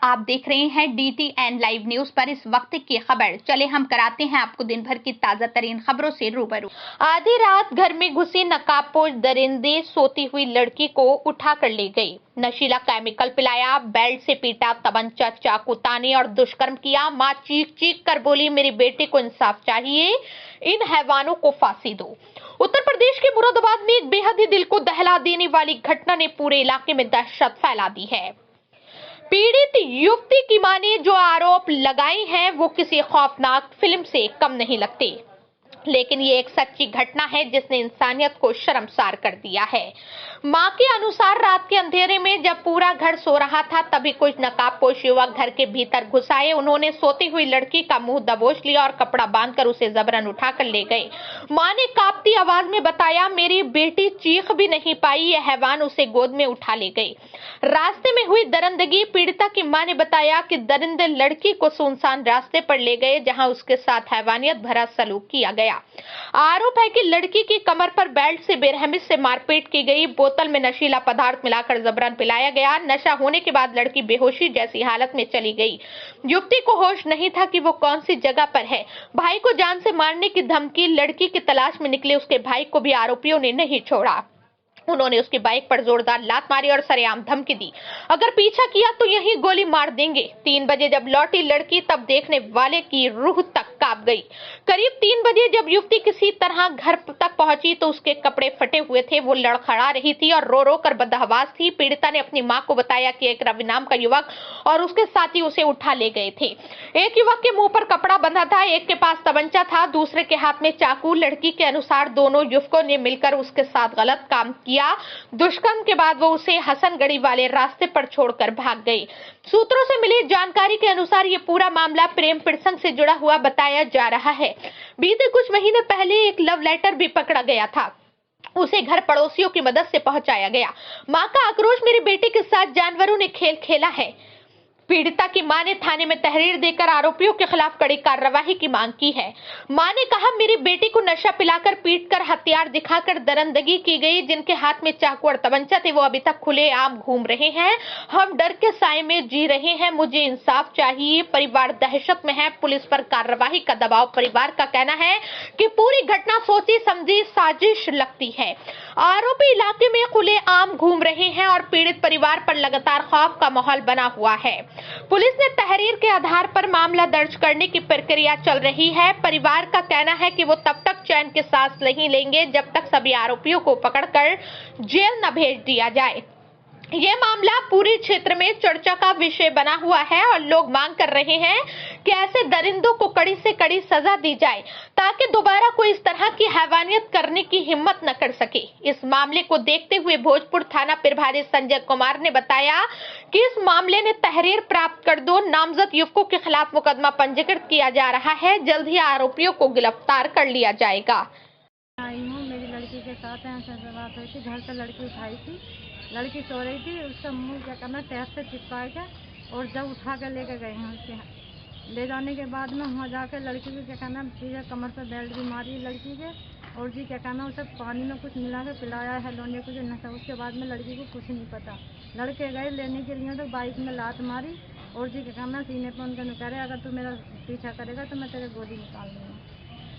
आप देख रहे हैं DTN लाइव न्यूज पर इस वक्त की खबर। चले हम कराते हैं आपको दिन भर की ताजा तरीन खबरों से रूबरू। आधी रात घर में घुसे नकाबपोश दरिंदे सोती हुई लड़की को उठा कर ले गई। नशीला केमिकल पिलाया, बेल्ट से पीटा, तमंचा चाकू ताने और दुष्कर्म किया। मां चीख चीख कर बोली, मेरी बेटी को इंसाफ चाहिए, इन हैवानों को फांसी दो। उत्तर प्रदेश के मुरादाबाद में एक बेहद ही दिल को दहला देने वाली घटना ने पूरे इलाके में दहशत फैला दी है। पीड़ित युवती की मां ने जो आरोप लगाए हैं वो किसी खौफनाक फिल्म से कम नहीं लगते, लेकिन ये एक सच्ची घटना है जिसने इंसानियत को शर्मसार कर दिया है। मां के अनुसार रात के अंधेरे में जब पूरा घर सो रहा था तभी कुछ नकाबपोश युवक घर के भीतर घुस आए। उन्होंने सोती हुई लड़की का मुंह दबोच लिया और कपड़ा बांधकर उसे जबरन उठाकर ले गए। मां ने कांपती आवाज में बताया, मेरी बेटी चीख भी नहीं पाई, यह हैवान उसे गोद में उठा ले गए। रास्ते में हुई दरिंदगी। पीड़िता की मां ने बताया कि दरिंदे लड़की को सुनसान रास्ते पर ले गए जहां उसके साथ हैवानियत भरा सलूक किया गया। आरोप है कि लड़की की कमर पर बेल्ट से बेरहमी से मारपीट की गई। बोतल में नशीला पदार्थ मिलाकर जबरन पिलाया गया। नशा होने के बाद लड़की बेहोशी जैसी हालत में चली गई। युवती को होश नहीं था कि वो कौन सी जगह पर है। भाई को जान से मारने की धमकी। लड़की की तलाश में निकले उसके भाई को भी आरोपियों ने नहीं छोड़ा। उन्होंने उसकी बाइक पर जोरदार लात मारी और सरेआम धमकी दी, अगर पीछा किया तो यही गोली मार देंगे। 3 बजे जब लौटी लड़की तब देखने वाले की रूह तक कांप गई। करीब 3 बजे जब युवती किसी तरह घर तक पहुंची तो उसके कपड़े फटे हुए थे। वो लड़खड़ा रही थी और रो रो कर बदहवास थी। पीड़िता ने अपनी मां को बताया कि एक रवि नाम का युवक और उसके साथी उसे उठा ले गए थे। एक युवक के मुंह पर कपड़ा बंधा था, एक के पास तमंचा था, दूसरे के हाथ में चाकू। लड़की के अनुसार दोनों युवकों ने मिलकर उसके साथ गलत काम किया। दुष्कर्म के बाद वो उसे हसनगढ़ी वाले रास्ते पर छोड़कर भाग गई। सूत्रों से मिली जानकारी के अनुसार ये पूरा मामला प्रेम प्रसंग से जुड़ा हुआ बताया जा रहा है। बीते कुछ महीने पहले एक लव लेटर भी पकड़ा गया था, उसे घर पड़ोसियों की मदद से पहुंचाया गया। मां का आक्रोश, मेरी बेटी के साथ जानवरों ने खेल खेला है। पीड़िता की मां ने थाने में तहरीर देकर आरोपियों के खिलाफ कड़ी कार्रवाई की मांग की है। मां ने कहा, मेरी बेटी को नशा पिलाकर, पीटकर, हथियार दिखाकर दरिंदगी की गई। जिनके हाथ में चाकू और तमंचा थे वो अभी तक खुलेआम घूम रहे हैं। हम डर के साए में जी रहे हैं, मुझे इंसाफ चाहिए। परिवार दहशत में है, पुलिस पर कार्रवाई का दबाव। परिवार का कहना है कि पूरी घटना सोची समझी साजिश लगती है। आरोपी इलाके में खुलेआम घूम रहे हैं और पीड़ित परिवार पर लगातार खौफ का माहौल बना हुआ है। पुलिस ने तहरीर के आधार पर मामला दर्ज करने की प्रक्रिया चल रही है। परिवार का कहना है कि वो तब तक चैन के सांस नहीं लेंगे जब तक सभी आरोपियों को पकड़कर जेल न भेज दिया जाए। ये मामला पूरे क्षेत्र में चर्चा का विषय बना हुआ है और लोग मांग कर रहे हैं कि ऐसे दरिंदों को कड़ी से कड़ी सजा दी जाए ताकि दोबारा कोई इस तरह की हैवानियत करने की हिम्मत न कर सके। इस मामले को देखते हुए भोजपुर थाना प्रभारी संजय कुमार ने बताया कि इस मामले में तहरीर प्राप्त कर 2 नामजद युवकों के खिलाफ मुकदमा पंजीकृत किया जा रहा है। जल्द ही आरोपियों को गिरफ्तार कर लिया जाएगा। मेरी लड़की के साथ बात हुई थी, घर से लड़की उठाई थी, लड़की सो रही थी, उसका मुंह क्या करना टैप से चिपका के और जब उठा के लेके गए हैं उसके ले जाने के बाद में वहाँ जाकर लड़की को क्या करना सीधे कमर पर बेल्ट भी मारी लड़की के और जी क्या करना उसे पानी में कुछ मिला के पिलाया है लोने को जो नशा। उसके बाद में लड़की को कुछ नहीं पता। लड़के गए लेने के लिए तो बाइक में लात मारी और जी क्या करना सीने पर उनका निकाले, अगर तू मेरा पीछा करेगा तो मैं तेरे गोदी निकाल दूँगा।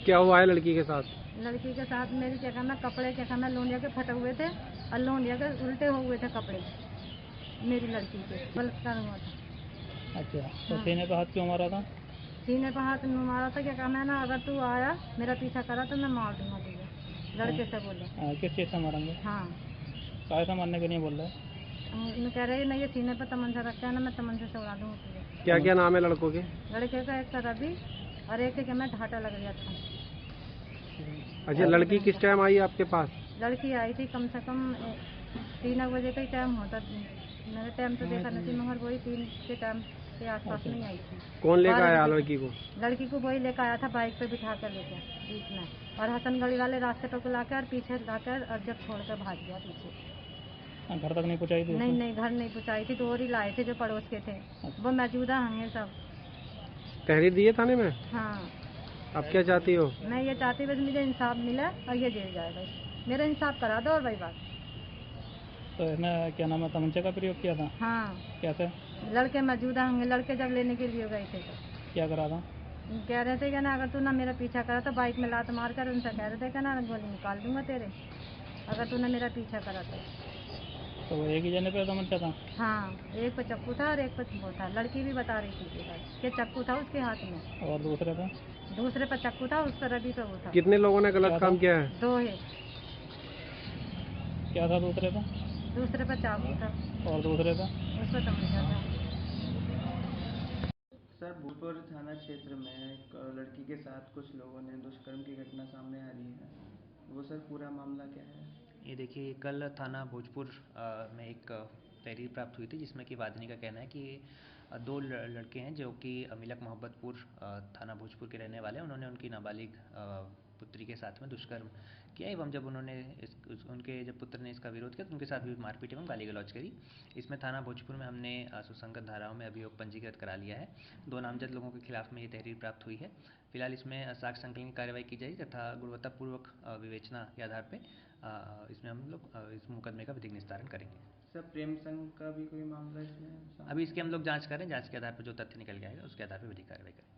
क्या हुआ है लड़की के साथ? लड़की के साथ मेरी क्या करना कपड़े क्या करना लोनिया के फटे हुए थे और लोनिया के उल्टे हो हुए थे कपड़े। मेरी लड़की के बलात्कार हुआ था। अच्छा, तो सीने पे हाथ क्यों मारा था? सीने पे हाथ मारा था, क्या कहना है ना, अगर तू आया मेरा पीछा करा तो मैं मार दूंगा तुझे, लड़के से बोले। किस चीज़ से मारेंगे? हाँ, काय से मारने के लिए बोल रहा है? मैं कह रही नहीं, ये सीने पर तमंचा रखता है ना, मैं तमंचे से उड़ा दूंगा तुझे। क्या क्या नाम है लड़कों के? लड़के का एक का रवि और एक के मैं ढाटा लग गया था। अच्छा, लड़की किस टाइम आई आपके पास? लड़की आई थी कम से कम 3 बजे का ही टाइम होता। मैंने टाइम तो देखा नहीं, मगर वही 3 के टाइम के आसपास में आई थी। कौन लेकर आया लड़की को? लड़की को वही लेकर आया था, बाइक पे बिठा कर लेकर बीच में और हसनगढ़ी वाले रास्ते पर को लाकर और पीछे लाकर और जब छोड़कर भाग गया पीछे। घर तक नहीं पहुँचाई थी? नहीं, घर नहीं पहुँचाई थी, 2 और ही लाए थे जो पड़ोस के थे, वो मौजूदा होंगे सब। तहरीर दिए थाने में? हाँ। अब क्या चाहती हो? मैं ये चाहती बस मुझे इंसाफ मिले और ये जेल जाए, बस मेरा इंसाफ करा दो और वही बात। तो इसने क्या नाम है तमंचे का प्रयोग किया था? हाँ। कैसे? लड़के मौजूदा होंगे, लड़के जब लेने के लिए गए थे तो क्या करा था? कह रहे थे कि ना अगर तू ना मेरा पीछा करा तो बाइक में लात मार कर उनसे कह रहे थे कि ना गोली निकाल दूंगा तेरे, अगर तूने मेरा पीछा करा तो वो एक ही जने पे समझता था? हाँ, एक पे चक्कू था और एक पे वो था। लड़की भी बता रही थी कि चक्कू था उसके हाथ में। और दूसरे पे? दूसरे पे चक्कू था, उस पर अभी पे वो था। कितने लोगों ने गलत काम किया है? 2 है। क्या था दूसरे पे? दूसरे पे चाकू था, और दूसरे पे? उस पर तमंचा था। सर, भूतपुर थाना क्षेत्र में एक लड़की के साथ कुछ लोगों ने दुष्कर्म की घटना सामने आ रही है। वो सर पूरा मामला क्या है? ये देखिए, कल थाना भोजपुर में एक तहरीर प्राप्त हुई थी जिसमें कि वादिनी का कहना है कि दो लड़के हैं जो कि मिलक मोहब्बतपुर थाना भोजपुर के रहने वाले हैं। उन्होंने उनकी नाबालिग पुत्री के साथ में दुष्कर्म किया एवं जब उन्होंने उनके जब पुत्र ने इसका विरोध किया तो उनके साथ भी मारपीट एवं गाली गलौज करी। इसमें थाना भोजपुर में हमने सुसंगत धाराओं में अभियोग पंजीकृत करा लिया है। 2 नामजद लोगों के खिलाफ में ये तहरीर प्राप्त हुई है। फिलहाल इसमें साक्ष्य संकलन की कार्रवाई की जाएगी तथा गुणवत्तापूर्वक विवेचना के आधार पर इसमें हम लोग इस मुकदमे का विधिक निस्तारण करेंगे। सर, प्रेम संघ का भी कोई मामला इसमें? अभी इसकी हम लोग जांच करें, जांच के आधार पर जो तथ्य निकल के आएगा उसके आधार पर विधिक कार्रवाई करें।